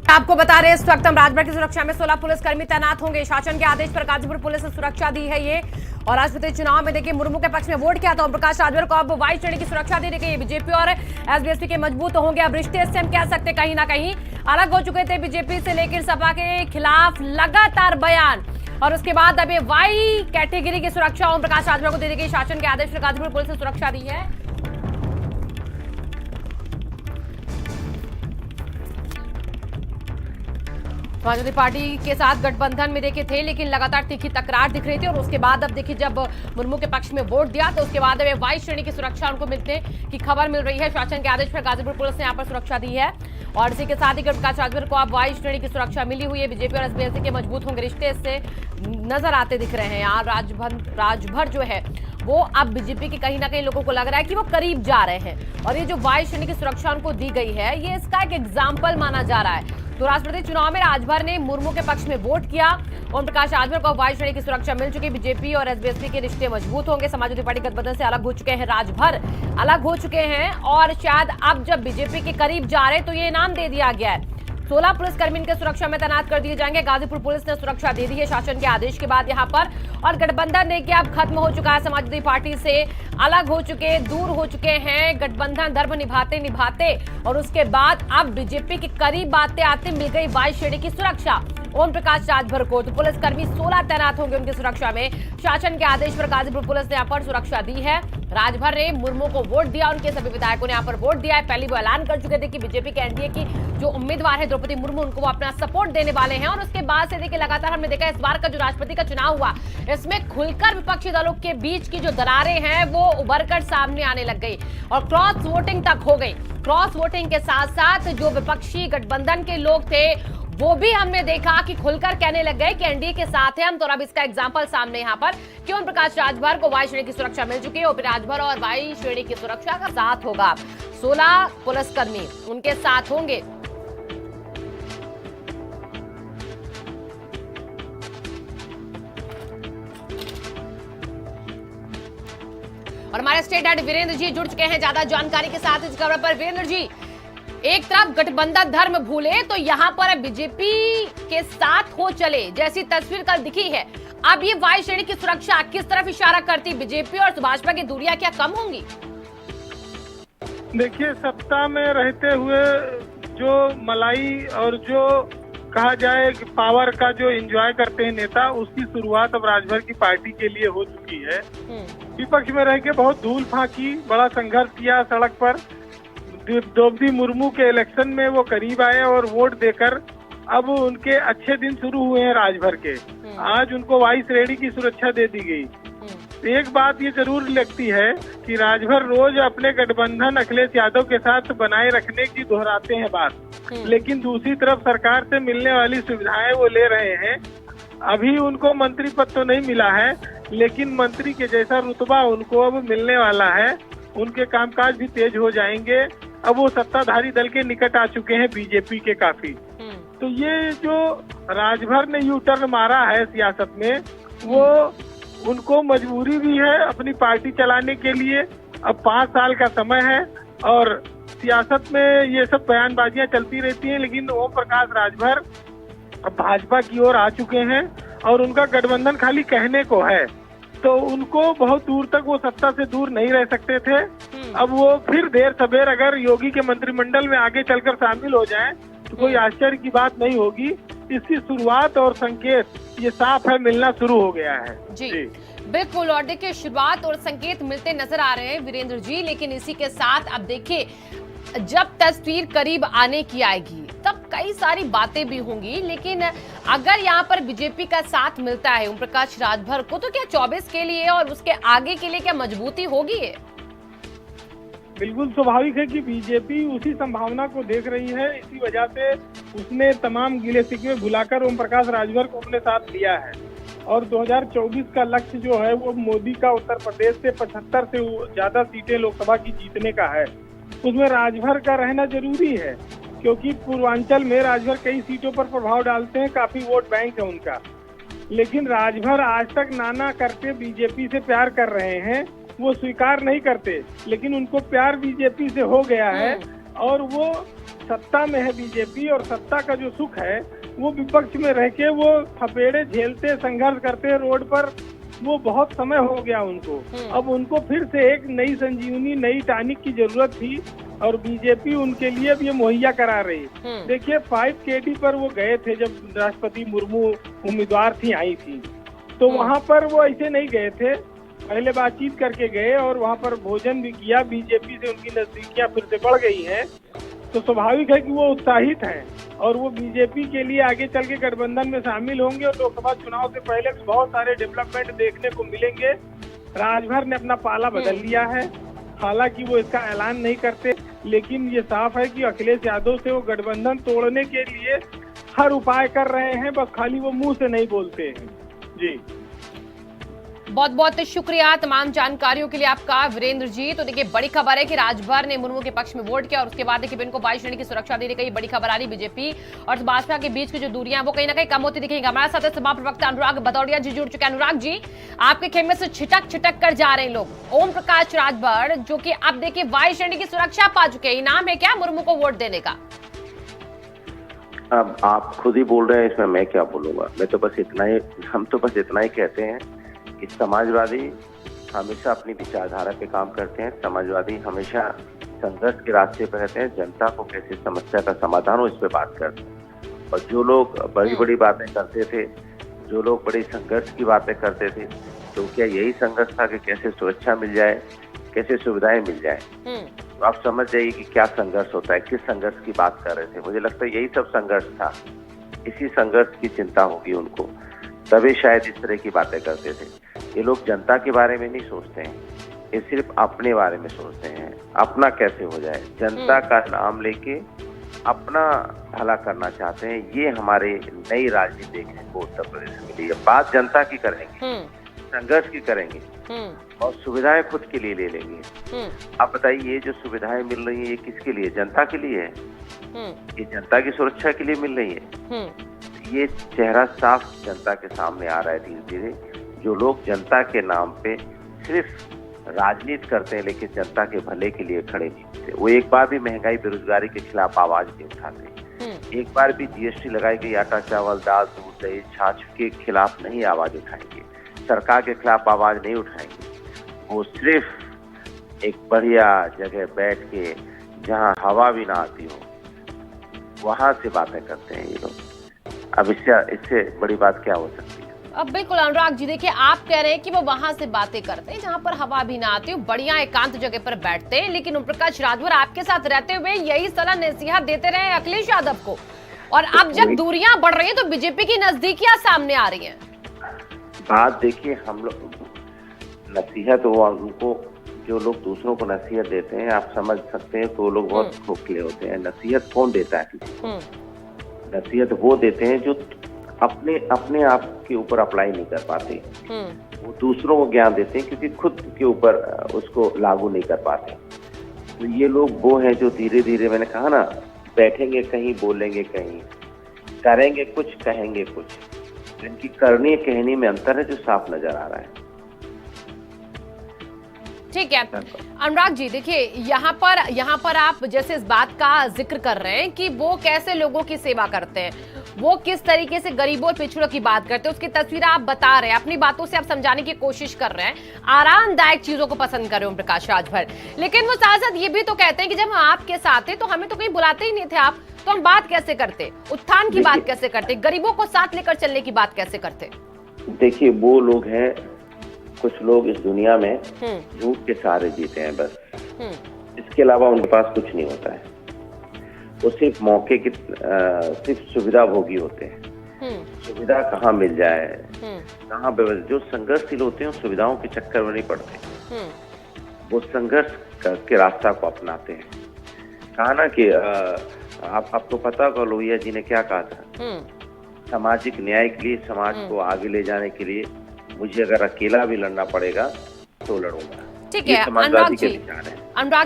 आपको बता रहे हैं इस वक्त हम राजभर की सुरक्षा में 16 पुलिसकर्मी तैनात होंगे। शासन के आदेश पर गाजीपुर पुलिस ने सुरक्षा दी है ये। और राष्ट्रपति चुनाव में देखिए मुर्मू के पक्ष में वोट किया था ओम प्रकाश राजभर को, अब वाई श्रेणी की सुरक्षा दी गई। बीजेपी और एसबीएसपी के मजबूत होंगे अब रिश्ते, इससे हम कह सकते कहीं ना कहीं अलग हो चुके थे बीजेपी से, लेकिन सपा के खिलाफ लगातार बयान। और उसके बाद अब ये वाई कैटेगरी की सुरक्षा ओम प्रकाश राजभर को दे दी गई। शासन के आदेश पर गाजीपुर पुलिस ने सुरक्षा दी है। समाजवादी पार्टी के साथ गठबंधन में देखे थे, लेकिन लगातार तीखी तकरार दिख रही थी। और उसके बाद अब देखिए जब मुर्मू के पक्ष में वोट दिया तो उसके बाद अब वाई श्रेणी की सुरक्षा उनको मिलने की खबर मिल रही है। शासन के आदेश पर गाजीपुर पुलिस ने यहाँ पर सुरक्षा दी है। और इसी के साथ ही प्रकाश राजभर को अब वाई श्रेणी की सुरक्षा मिली हुई है। बीजेपी और एसबीएसपी के मजबूत होंगे रिश्ते, इससे नजर आते दिख रहे हैं। यहाँ राजभर जो है वो अब बीजेपी के कहीं ना कहीं लोगों को लग रहा है कि वो करीब जा रहे हैं। और ये जो वाई श्रेणी की सुरक्षा उनको दी गई है, ये इसका एक एग्जाम्पल माना जा रहा है। तो राष्ट्रपति चुनाव में राजभर ने मुर्मू के पक्ष में वोट किया। ओम प्रकाश राजभर को वाई श्रेणी की सुरक्षा मिल चुकी। बीजेपी और एसबीएसपी के रिश्ते मजबूत होंगे। समाजवादी पार्टी गठबंधन से अलग हो चुके हैं, राजभर अलग हो चुके हैं। और शायद अब जब बीजेपी के करीब जा रहे तो ये इनाम दे दिया गया है। 16 पुलिसकर्मी इनके सुरक्षा में तैनात कर दिए जाएंगे। गाजीपुर पुलिस ने सुरक्षा दे दी है शासन के आदेश के बाद यहाँ पर। और गठबंधन देखिए अब खत्म हो चुका है, समाजवादी पार्टी से अलग हो चुके, दूर हो चुके हैं। गठबंधन धर्म निभाते निभाते और उसके बाद अब बीजेपी के करीब आते आते मिल गई वाई श्रेणी की सुरक्षा ओम प्रकाश राजभर को। तो पुलिसकर्मी 16 तैनात होंगे उनकी सुरक्षा में। शासन के आदेश पर गाजीपुर पुलिस ने यहाँ पर सुरक्षा दी है। राजभर ने मुर्मू को वोट दिया, उनके सभी विधायकों ने यहाँ पर वोट दिया है। पहले वो ऐलान कर चुके थे कि बीजेपी के एनडीए की जो उम्मीदवार है द्रौपदी मुर्मू, उनको वो अपना सपोर्ट देने वाले हैं। और उसके बाद से देखिए लगातार हमने देखा इस बार का जो राष्ट्रपति का चुनाव हुआ, इसमें खुलकर विपक्षी दलों के बीच की जो दरारें हैं वो उभरकर सामने आने लग गई और क्रॉस वोटिंग तक हो गई। क्रॉस वोटिंग के साथ साथ जो विपक्षी गठबंधन के लोग थे वो भी हमने देखा कि खुलकर कहने लग गए कि एनडीए के साथ है हम। तो अब इसका एग्जांपल सामने यहाँ पर कि ओम प्रकाश राजभर को वाई श्रेणी की सुरक्षा मिल चुकी है। ओपी राजभर और वाई श्रेणी की सुरक्षा का साथ होगा। 16 पुलिसकर्मी उनके साथ होंगे। और हमारे स्टेट हेड वीरेंद्र जी जुड़ चुके हैं ज्यादा जानकारी के साथ इस खबर पर। वीरेंद्र जी, एक तरफ गठबंधन धर्म भूले तो यहाँ पर बीजेपी के साथ हो चले जैसी तस्वीर कल दिखी है। अब ये वाई श्रेणी की सुरक्षा किस तरफ इशारा करती? बीजेपी और भाजपा की दूरियां क्या कम होंगी? देखिए, सत्ता में रहते हुए जो मलाई और जो कहा जाए पावर का जो एंजॉय करते हैं नेता, उसकी शुरुआत अब राजभर की पार्टी के लिए हो चुकी है। विपक्ष में रह के बहुत धूल फांकी, बड़ा संघर्ष किया सड़क पर। द्रौपदी मुर्मू के इलेक्शन में वो करीब आए और वोट देकर अब उनके अच्छे दिन शुरू हुए हैं राजभर के। आज उनको वाई श्रेणी की सुरक्षा दे दी गई। एक बात ये जरूर लगती है कि राजभर रोज अपने गठबंधन अखिलेश यादव के साथ बनाए रखने की दोहराते हैं बात, लेकिन दूसरी तरफ सरकार से मिलने वाली सुविधाएं वो ले रहे हैं। अभी उनको मंत्री पद तो नहीं मिला है, लेकिन मंत्री के जैसा रुतबा उनको अब मिलने वाला है। उनके कामकाज भी तेज हो जाएंगे। अब वो सत्ताधारी दल के निकट आ चुके हैं बीजेपी के काफी। तो ये जो राजभर ने यू टर्न मारा है सियासत में, वो उनको मजबूरी भी है अपनी पार्टी चलाने के लिए। अब 5 साल का समय है और सियासत में ये सब बयानबाजियां चलती रहती हैं, लेकिन ओम प्रकाश राजभर अब भाजपा की ओर आ चुके हैं और उनका गठबंधन खाली कहने को है। तो उनको बहुत दूर तक वो सत्ता से दूर नहीं रह सकते थे। अब वो फिर देर सवेर अगर योगी के मंत्रिमंडल में आगे चलकर शामिल हो जाएं तो कोई आश्चर्य की बात नहीं होगी। इसकी शुरुआत और संकेत ये साफ है, मिलना शुरू हो गया है। जी बिल्कुल। और देखिए शुरुआत और संकेत मिलते नजर आ रहे हैं वीरेंद्र जी, लेकिन इसी के साथ अब देखिए जब तस्वीर करीब आने की आएगी तब कई सारी बातें भी होंगी। लेकिन अगर यहाँ पर बीजेपी का साथ मिलता है ओम प्रकाश राजभर को, तो क्या 24 के लिए और उसके आगे के लिए क्या मजबूती होगी? बिल्कुल स्वाभाविक है कि बीजेपी उसी संभावना को देख रही है। इसी वजह से उसने तमाम गिले शिकवे भुलाकर ओम प्रकाश राजभर को अपने साथ लिया है। और 2024 का लक्ष्य जो है वो मोदी का उत्तर प्रदेश से 75 से ज्यादा सीटें लोकसभा की जीतने का है। उसमें राजभर का रहना जरूरी है, क्योंकि पूर्वांचल में राजभर कई सीटों पर प्रभाव डालते हैं, काफी वोट बैंक है उनका। लेकिन राजभर आज तक नाना करके बीजेपी से प्यार कर रहे हैं। वो स्वीकार नहीं करते, लेकिन उनको प्यार बीजेपी से हो गया है और वो सत्ता में है बीजेपी और सत्ता का जो सुख है वो विपक्ष में रह के वो थपेड़े झेलते, संघर्ष करते रोड पर, वो बहुत समय हो गया उनको। अब उनको फिर से एक नई संजीवनी, नई टॉनिक की जरूरत थी और बीजेपी उनके लिए अब ये मुहैया करा रही है। देखिए 5 KD पर वो गए थे जब राष्ट्रपति मुर्मू उम्मीदवार थी, आई थी, तो वहाँ पर वो ऐसे नहीं गए थे, पहले बातचीत करके गए और वहाँ पर भोजन भी किया। बीजेपी से उनकी नजदीकियां फिर से बढ़ गई हैं, तो स्वाभाविक है कि वो उत्साहित हैं और वो बीजेपी के लिए आगे चल के गठबंधन में शामिल होंगे और लोकसभा चुनाव से पहले भी बहुत सारे डेवलपमेंट देखने को मिलेंगे। राजभर ने अपना पाला बदल लिया है, हालांकि वो इसका ऐलान नहीं करते, लेकिन ये साफ है कि अखिलेश यादव से वो गठबंधन तोड़ने के लिए हर उपाय कर रहे हैं, बस खाली वो मुंह से नहीं बोलते हैं। जी बहुत बहुत शुक्रिया तमाम जानकारियों के लिए आपका वीरेंद्र जी। तो देखिए बड़ी खबर है कि राजभर ने मुर्मू के पक्ष में वोट किया और उसके बाद देखिए इनको 22 श्रेणी की सुरक्षा देने की बड़ी खबर आ रही। बीजेपी और भाजपा के बीच की जो दूरियां वो कहीं ना कहीं कम होती दिखेंगी। हमारे साथ सभा प्रवक्ता अनुराग भदौरिया जी जुड़ चुके हैं। अनुराग जी, आपके खेमे से छिटक कर जा रहे हैं लोग। ओम प्रकाश राजभर जो कि अब देखिए 22 श्रेणी की सुरक्षा पा चुके हैं, इनाम है क्या मुर्मू को वोट देने का? अब आप खुद ही बोल रहे हैं, इसमें मैं क्या बोलूंगा। मैं तो बस इतना ही, हम तो बस इतना ही कहते हैं कि समाजवादी हमेशा अपनी विचारधारा पे काम करते हैं। समाजवादी हमेशा संघर्ष के रास्ते पर रहते हैं, जनता को कैसे समस्या का समाधान हो इस पे बात करते हैं। और जो लोग बड़ी बड़ी बातें करते थे, जो लोग बड़े संघर्ष की बातें करते थे, तो क्या यही संघर्ष था कि कैसे सुरक्षा मिल जाए, कैसे सुविधाएं मिल जाए? तो आप समझ जाइए कि क्या संघर्ष होता है, किस संघर्ष की बात कर रहे थे। मुझे लगता है यही सब संघर्ष था, इसी संघर्ष की चिंता होगी उनको, तभी शायद इस तरह की बातें करते थे। ये लोग जनता के बारे में नहीं सोचते हैं, ये सिर्फ अपने बारे में सोचते हैं, अपना कैसे हो जाए, जनता का नाम लेके अपना भला करना चाहते हैं। ये हमारे नई राजनीति देखने को उत्तर प्रदेश में मिली है। बात जनता की करेंगे, संघर्ष की करेंगे और सुविधाएं खुद के लिए ले लेंगे। आप बताइए, ये जो सुविधाएं मिल रही है ये किसके लिए? जनता के लिए है, ये जनता की सुरक्षा के लिए मिल रही है। ये चेहरा साफ जनता के सामने आ रहा है धीरे धीरे। जो लोग जनता के नाम पे सिर्फ राजनीति करते हैं लेकिन जनता के भले के लिए खड़े नहीं होते, वो एक बार भी महंगाई बेरोजगारी के खिलाफ आवाज नहीं उठाते, एक बार भी GST लगाई गई आटा चावल दाल दूध दही छाछ के खिलाफ नहीं आवाज उठाएंगे, सरकार के खिलाफ आवाज नहीं उठाएंगे। वो सिर्फ एक बढ़िया जगह बैठ के जहाँ हवा भी ना आती हो वहां से बातें करते हैं ये लोग। अब इससे बड़ी बात क्या हो सकती है? अब बिल्कुल अनुराग जी, देखिए आप कह रहे हैं कि वो वहां से बातें करते हैं जहां पर हवा भी ना आती हो, बढ़िया एकांत जगह पर बैठते हैं, लेकिन ओम प्रकाश राजभर आपके साथ रहते हुए यही सलाह नसीहत देते रहे अखिलेश यादव को, और अब जब दूरियां बढ़ रही है तो बीजेपी की नजदीकियां सामने आ रही हैं। बात देखिए, हम लोग नसीहत वो उनको, जो लोग दूसरों को नसीहत देते हैं आप समझ सकते हैं, तो वो लोग बहुत खोखले होते हैं। नसीहत कौन देता है किसी को? नसीहत वो देते हैं जो अपने आप के ऊपर अप्लाई नहीं कर पाते, वो दूसरों को ज्ञान देते हैं क्योंकि खुद के ऊपर उसको लागू नहीं कर पाते। तो ये लोग वो हैं जो धीरे धीरे, मैंने कहा ना, बैठेंगे कहीं, बोलेंगे कहीं, करेंगे कुछ, कहेंगे कुछ। इनकी करनी कहनी में अंतर है जो साफ नजर आ रहा है। ठीक है अनुराग जी, देखिए यहाँ पर आप जैसे इस बात का जिक्र कर रहे हैं कि वो कैसे लोगों की सेवा करते हैं, वो किस तरीके से गरीबों और पिछड़ों की बात करते हैं, उसकी तस्वीर आप बता रहे हैं, अपनी बातों से आप समझाने की कोशिश कर रहे हैं, आरामदायक चीजों को पसंद कर रहे हो प्रकाश राजभर। लेकिन वो साथ साथ ये भी तो कहते हैं कि जब हम आपके साथ थे तो हमें तो कहीं बुलाते ही नहीं थे आप, तो हम बात कैसे करते, उत्थान की बात कैसे करते, गरीबों को साथ लेकर चलने की बात कैसे करते? देखिए वो लोग हैं, कुछ लोग इस दुनिया में झूठ के सहारे जीते हैं बस, इसके अलावा उनके पास कुछ नहीं होता है। वो सिर्फ मौके की सिर्फ सुविधा भोगी होते हैं। सुविधा कहाँ मिल जाए, कहाँ व्यवस्था। जो संघर्षशील होते हैं सुविधाओं के चक्कर में नहीं पड़ते, वो संघर्ष के रास्ता को अपनाते हैं। कहा ना कि आपको पता होगा लोहिया जी ने क्या कहा था, सामाजिक न्याय के लिए, समाज को आगे ले जाने के लिए मुझे अगर अकेला भी लड़ना पड़ेगा तो लड़ूंगा। ठीक है अनुराग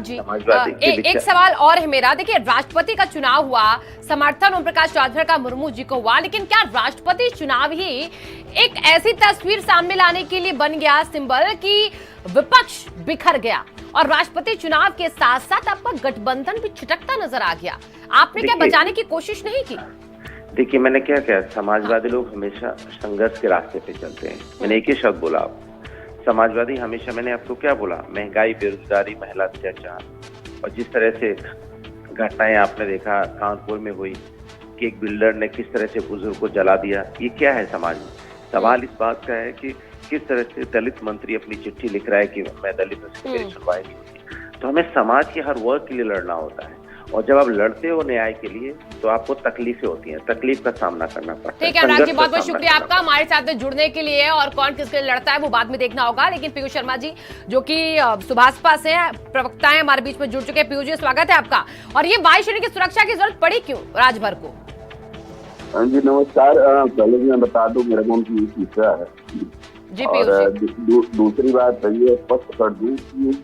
जी, एक सवाल और है मेरा। देखिए राष्ट्रपति का चुनाव हुआ, समर्थन ओम प्रकाश राजभर का मुर्मू जी को हुआ, लेकिन क्या राष्ट्रपति चुनाव ही एक ऐसी तस्वीर सामने लाने के लिए बन गया सिंबल कि विपक्ष बिखर गया और राष्ट्रपति चुनाव के साथ साथ आपका गठबंधन भी छिटकता नजर आ गया। आपने क्या बचाने की कोशिश नहीं की? देखिए, मैंने क्या किया, समाजवादी लोग हमेशा संघर्ष के रास्ते पे चलते हैं। मैंने एक ही शब्द बोला, आप समाजवादी हमेशा, मैंने आपको क्या बोला, महंगाई, बेरोजगारी, महिला अत्याचार, और जिस तरह से घटनाएं आपने देखा कानपुर में हुई कि एक बिल्डर ने किस तरह से बुजुर्ग को जला दिया, ये क्या है समाज में? सवाल इस बात का है कि किस तरह से दलित मंत्री अपनी चिट्ठी लिख रहा है कि मैं दलित से मेरी सुनवाई नहीं होती। तो हमें समाज के हर वर्ग के लिए लड़ना होता है, और जब आप लड़ते हो न्याय के लिए तो आपको तकलीफें होती हैं, तकलीफ का सामना करना पड़ता है। ठीक है अनुराग जी, बहुत बहुत शुक्रिया आपका हमारे साथ जुड़ने के लिए। और कौन किसके लिए लड़ता है वो बाद में देखना होगा, लेकिन पीयूष शर्मा जी जो कि सुभाषपा से प्रवक्ता है हमारे बीच में जुड़ चुके हैं। पीयूष जी, स्वागत है आपका। और ये वायु श्रेणी की सुरक्षा की जरूरत पड़ी क्यों राजभर को? हाँ जी, नमस्कार। पहले मैं बता दूं, मेरा नाम पीयूष मिश्रा है जी। और दूसरी बात ये स्पष्ट कर दूं कि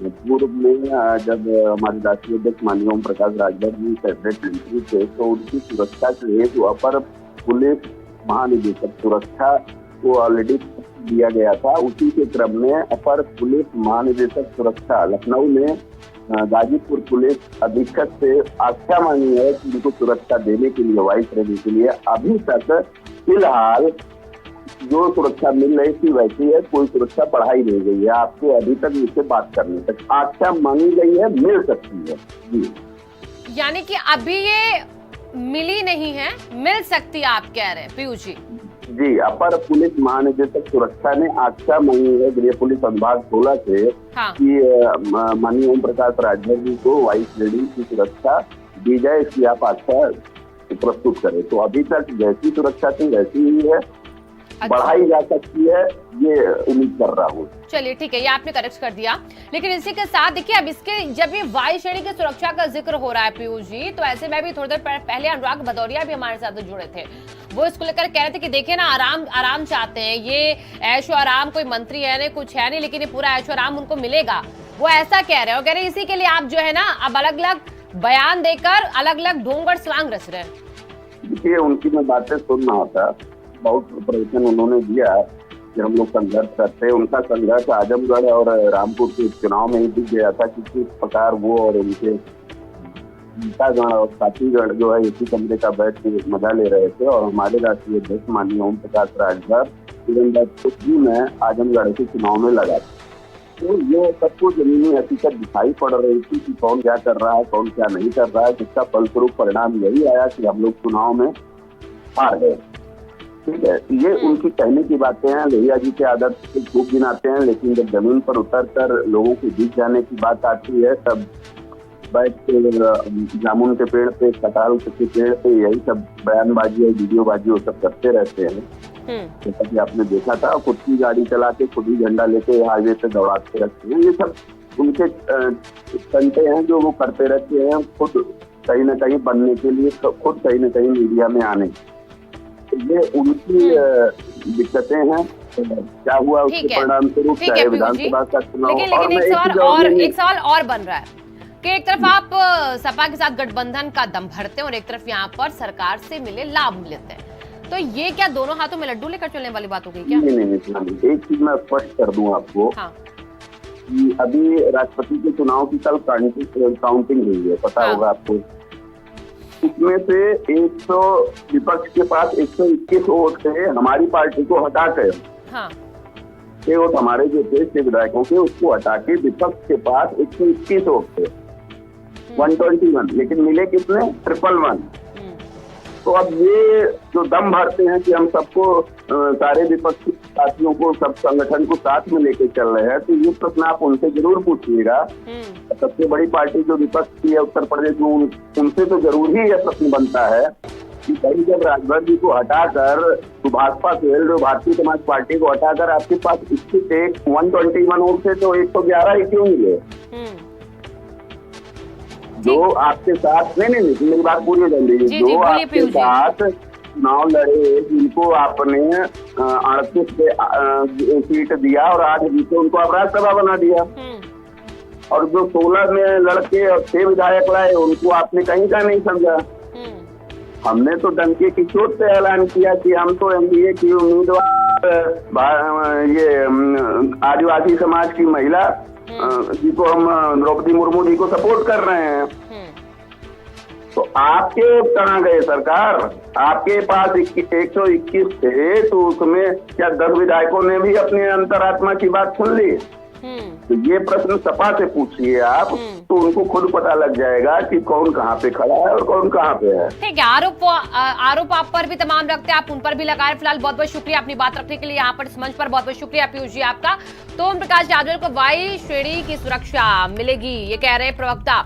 पूर्व में जब हमारे राष्ट्रीय अध्यक्ष माननीय ओम प्रकाश राजभर जी सेक्रेटरी मंत्री थे, तो उनकी सुरक्षा के लिए जो अपर पुलिस महानिदेशक सुरक्षा को ऑलरेडी दिया गया था, उसी के क्रम में अपर पुलिस महानिदेशक सुरक्षा लखनऊ में गाजीपुर पुलिस अधीक्षक से आज्ञा मांगी है कि उनको सुरक्षा देने के लिए, वायु श्रेणी के लिए। अभी तक फिलहाल जो सुरक्षा मिल रही थी वैसी है, कोई सुरक्षा बढ़ाई नहीं गई है। आपको अभी तक इससे बात करने तक आज्ञा मांगी गई है, मिल सकती है जी। यानी कि अभी ये मिली नहीं है, मिल सकती है आप कह रहे हैं पीयूष जी? जी, अपर पुलिस महानिदेशक सुरक्षा ने आज्ञा मांगी है गृह पुलिस अनुभाग 16 से कि माननीय ओम प्रकाश राजभर जी को वायु श्रेणी की सुरक्षा दी जाए, इसकी आप आज्ञा प्रस्तुत करें। तो अभी तक जैसी सुरक्षा थी वैसी ही है, बढ़ाई जा सकती है, ये उम्मीद कर रहा हूँ। चलिए ठीक है, ये आपने करेक्ट कर दिया। लेकिन इसी के साथ देखिए, अब इसके जब ये वायु श्रेणी की सुरक्षा का जिक्र हो रहा है पीयूष जी, तो ऐसे में भी थोड़ी देर पहले अनुराग भदौरिया भी हमारे साथ जुड़े थे। वो इसको लेकर कह रहे थे कि देखिए ना, आराम चाहते हैं, ये ऐशो आराम, कोई मंत्री है नहीं, कुछ है नहीं, लेकिन ये पूरा ऐशो आराम उनको मिलेगा। वो ऐसा कह रहे हैं, और कह रहे इसी के लिए आप जो है ना अब अलग अलग बयान देकर अलग अलग ढोंग और स्वांग रच रहे हैं। देखिए, उनकी मैं बातें सुन रहा था, बहुत प्रवचन उन्होंने दिया कि हम लोग संघर्ष करते हैं। उनका संघर्ष आजमगढ़ और रामपुर के चुनाव में ही दिख गया था कि किस प्रकार वो और उनके नेतागण और साथीगण जो है इसी कमरे का बैठ के मजा ले रहे थे, और हमारे राष्ट्रीय अध्यक्ष माननीय ओम प्रकाश राजभर कुछ भी में आजमगढ़ के चुनाव में लगा। तो ये सबको जमीनी हकीकत दिखाई पड़ रही थी कि कौन क्या कर रहा है, कौन क्या नहीं कर रहा है, जिसका फलस्वरूप परिणाम यही आया कि हम लोग चुनाव में हार गए। ठीक है, ये उनकी कहने की बातें हैं, लोहिया जी के आदर्श को खूब गिनाते हैं, लेकिन जब जमीन पर उतर कर लोगों के बीच जाने की बात आती है, तब बैठ के जामुन के पेड़ पे, कटहल के पेड़ पे यही सब बयानबाजी और वीडियोबाजी वो सब करते रहते हैं। जैसा कि आपने देखा था, खुद की गाड़ी चला के खुद ही झंडा लेके हाईवे पे दौड़ाते रहते हैं। ये सब उनके तंटे हैं जो वो करते रहते हैं, खुद कहीं न कहीं बनने के लिए, खुद कहीं न कहीं मीडिया में आने। ये उनकी दिक्कतें हैं। क्या हुआ उसके परिणाम स्वरूप, चाहे विधानसभा का चुनाव। लेकिन एक सवाल और बन रहा है कि एक तरफ आप सपा के साथ गठबंधन का दम भरते हैं और एक तरफ यहाँ पर सरकार से मिले लाभ लेते हैं, तो ये क्या दोनों हाथों में लड्डू लेकर चलने वाली बात हो गई क्या? नहीं, एक चीज मैं स्पष्ट कर दूं आपको। हाँ। कि अभी राष्ट्रपति के चुनाव की कल काउंटिंग हुई है, पता होगा आपको। इसमें से 100 विपक्ष के पास 121 वोट थे, हमारी पार्टी को हटा कर 6 वोट हमारे जो थे 6 विधायकों के, उसको हटा के विपक्ष के पास 121 वोट थे, 121, लेकिन मिले कितने? 111। तो अब ये जो दम भरते हैं कि हम सबको, सारे विपक्षी साथियों को, सब संगठन को साथ में लेके चल रहे हैं, तो ये प्रश्न आप उनसे जरूर पूछिएगा। सबसे बड़ी पार्टी जो विपक्ष की है उत्तर प्रदेश में, उनसे तो जरूर ही यह प्रश्न बनता है कि भाई जब राजभर जी को हटाकर सुभाषपा से, जो भारतीय समाज पार्टी को हटाकर आपके पास 121 वोट थे, तो 111 ही क्यों मिले? जो आपके साथ, नहीं, मेरी बात पूरी हो जाएगी। जो आपके साथ चुनाव लड़े, जिनको आपने 38 सीट दिया और 8 जीते, उनको आप राज्यसभा बना दिया। और जो 16 में लड़के और 6 विधायक लाए, उनको आपने कहीं का नहीं समझा। हमने तो डंके की चोट पे ऐलान किया कि हम तो MBA की उम्मीदवार, ये आदिवासी समाज की महिला जी को हम द्रौपदी मुर्मू जी को सपोर्ट कर रहे हैं। तो आपके कहाँ गए सरकार? आपके पास 121 थे तो उसमें क्या 10 विधायकों ने भी अपनी अंतरात्मा की बात सुन ली? तो ये प्रश्न सपा से पूछिए आप, तो उनको खुद पता लग जाएगा कि कौन कहाँ पे खड़ा है और कौन कहाँ पे है। ठीक है, आरोप आप पर भी तमाम रखते हैं, आप उन पर भी लगाए। फिलहाल बहुत बहुत शुक्रिया अपनी बात रखने के लिए यहाँ पर इस मंच पर। बहुत बहुत शुक्रिया पीयूष जी आपका। तो ओम प्रकाश यादव को वाई श्रेणी की सुरक्षा मिलेगी, ये कह रहे प्रवक्ता।